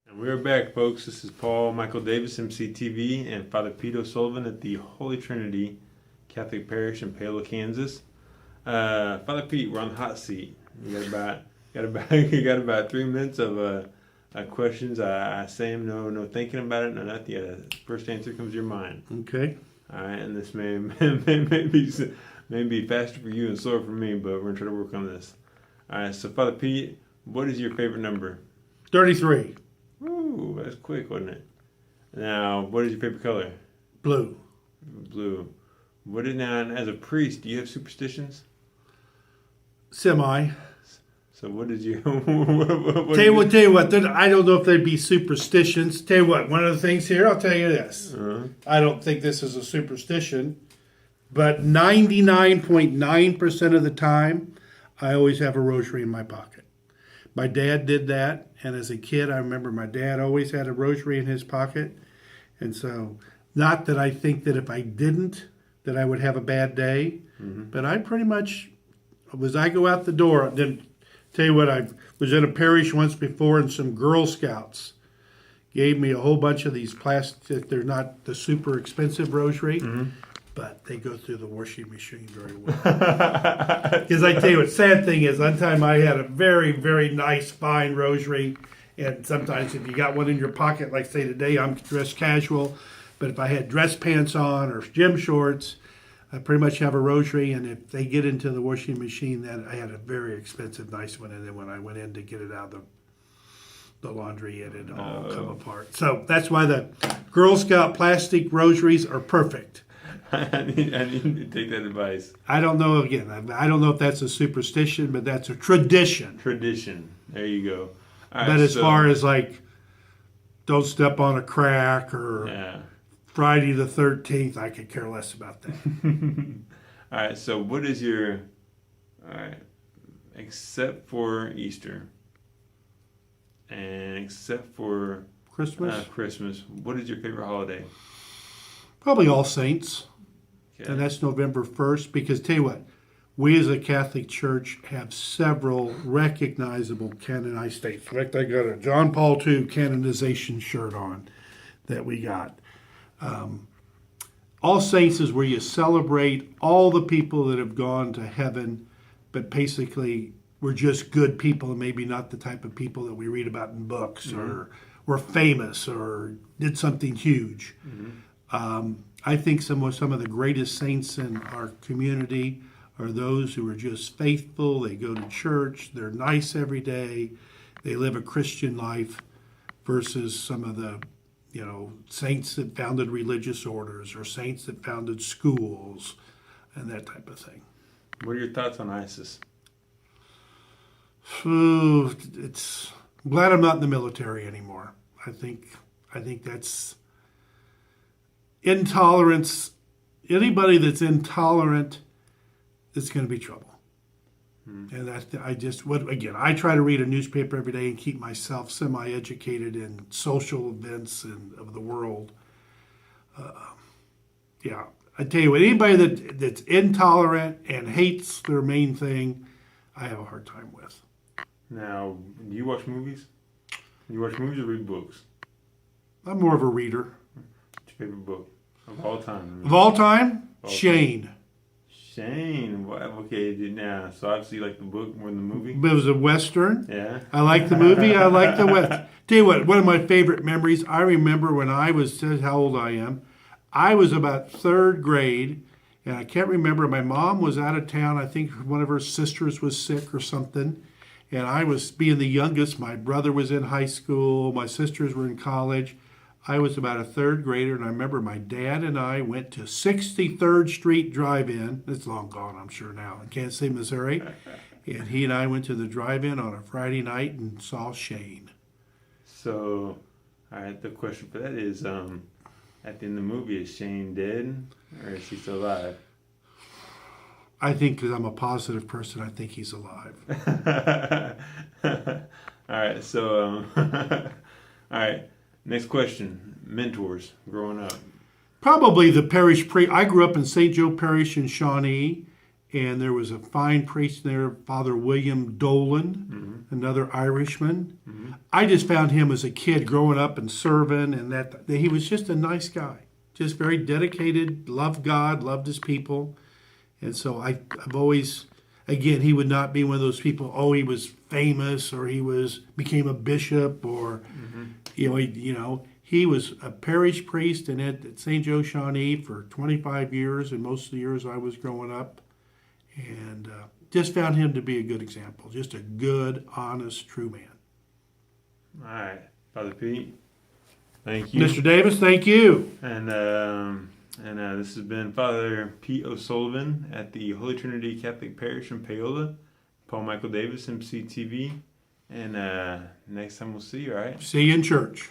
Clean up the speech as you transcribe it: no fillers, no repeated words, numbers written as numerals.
And we're back, folks. This is Paul Michael Davis, MCTV, and Father Pete O'Sullivan at the Holy Trinity Catholic Parish in Paola, Kansas. Father Pete, we're on the hot seat. You you got about 3 minutes of questions. I say them, no thinking about it, no nothing. The first answer comes to your mind. Okay. All right, and this may be faster for you and slower for me, but we're gonna try to work on this. All right, so Father Pete, what is your favorite number? 33. Ooh, that's quick, wasn't it? Now, what is your favorite color? Blue. Blue. Now, as a priest, do you have superstitions? Semi. So what did you... Tell you what, I don't know if they'd be superstitions. Tell you what, one of the things here, I'll tell you this. I don't think this is a superstition, but 99.9% of the time, I always have a rosary in my pocket. My dad did that, and as a kid, I remember my dad always had a rosary in his pocket. And so, not that I think that if I didn't, that I would have a bad day, but I pretty much, as I go out the door, then tell you what, I was in a parish once before, and some Girl Scouts gave me a whole bunch of these plastic, they're not the super expensive rosary, but they go through the washing machine very well. Because I tell you what, sad thing is, one time I had a very, very nice, fine rosary, and sometimes if you got one in your pocket, like say today, I'm dressed casual, but if I had dress pants on or gym shorts, I pretty much have a rosary, and if they get into the washing machine, then I had a very expensive, nice one, and then when I went in to get it out of the laundry, it had all come apart. So that's why the Girl Scout plastic rosaries are perfect. I need to take that advice. I don't know, again, I don't know if that's a superstition, but that's a tradition. Tradition. There you go. All right, but as far as like, don't step on a crack or... Yeah. Friday the 13th, I could care less about that. All right, so what is your, except for Easter and except for Christmas, what is your favorite holiday? Probably All Saints, Okay. and that's November 1st, because tell you what, we as a Catholic Church have several recognizable canonized saints. In fact, I got a John Paul II canonization shirt on that we got. All Saints is where you celebrate all the people that have gone to heaven, but basically we're just good people and maybe not the type of people that we read about in books or were famous or did something huge. I think some of the greatest saints in our community are those who are just faithful. They go to church. They're nice every day. They live a Christian life versus some of the saints that founded religious orders or saints that founded schools and that type of thing. What are your thoughts on ISIS? I'm glad I'm not in the military anymore. I think that's intolerance. Anybody that's intolerant is going to be trouble. And I try to read a newspaper every day and keep myself semi-educated in social events of the world. I tell you what, anybody that's intolerant and hates their main thing, I have a hard time with. Now, do you watch movies? You watch movies or read books? I'm more of a reader. What's your favorite book of all time? Of all time, Shane. Shane, okay, now, so obviously you like the book more than the movie? It was a Western. Yeah. I like the movie. I like the Western. Tell you what, one of my favorite memories, I remember when I was, how old I am, I was about third grade, and I can't remember, my mom was out of town. I think one of her sisters was sick or something, and I was being the youngest. My brother was in high school. My sisters were in college. I was about a third grader, and I remember my dad and I went to 63rd Street Drive-In. It's long gone, I'm sure now, in Kansas City, Missouri. And he and I went to the drive-in on a Friday night and saw Shane. So, all right, the question for that is, at the end of the movie, is Shane dead, or is he still alive? I think, because I'm a positive person, I think he's alive. All right, so, all right. Next question. Mentors growing up. Probably the parish priest. I grew up in St. Joe Parish in Shawnee, and there was a fine priest there, Father William Dolan, another Irishman. I just found him as a kid growing up and serving, and that he was just a nice guy, just very dedicated, loved God, loved his people. And so I've always, again, he would not be one of those people, oh, he was famous or became a bishop or, he was a parish priest and at St. Joe Shawnee for 25 years, and most of the years I was growing up. And just found him to be a good example, just a good, honest, true man. All right, Father Pete, thank you. Mr. Davis, thank you. And this has been Father Pete O'Sullivan at the Holy Trinity Catholic Parish in Paola. Paul Michael Davis, MCTV. And next time we'll see you, all right? See you in church.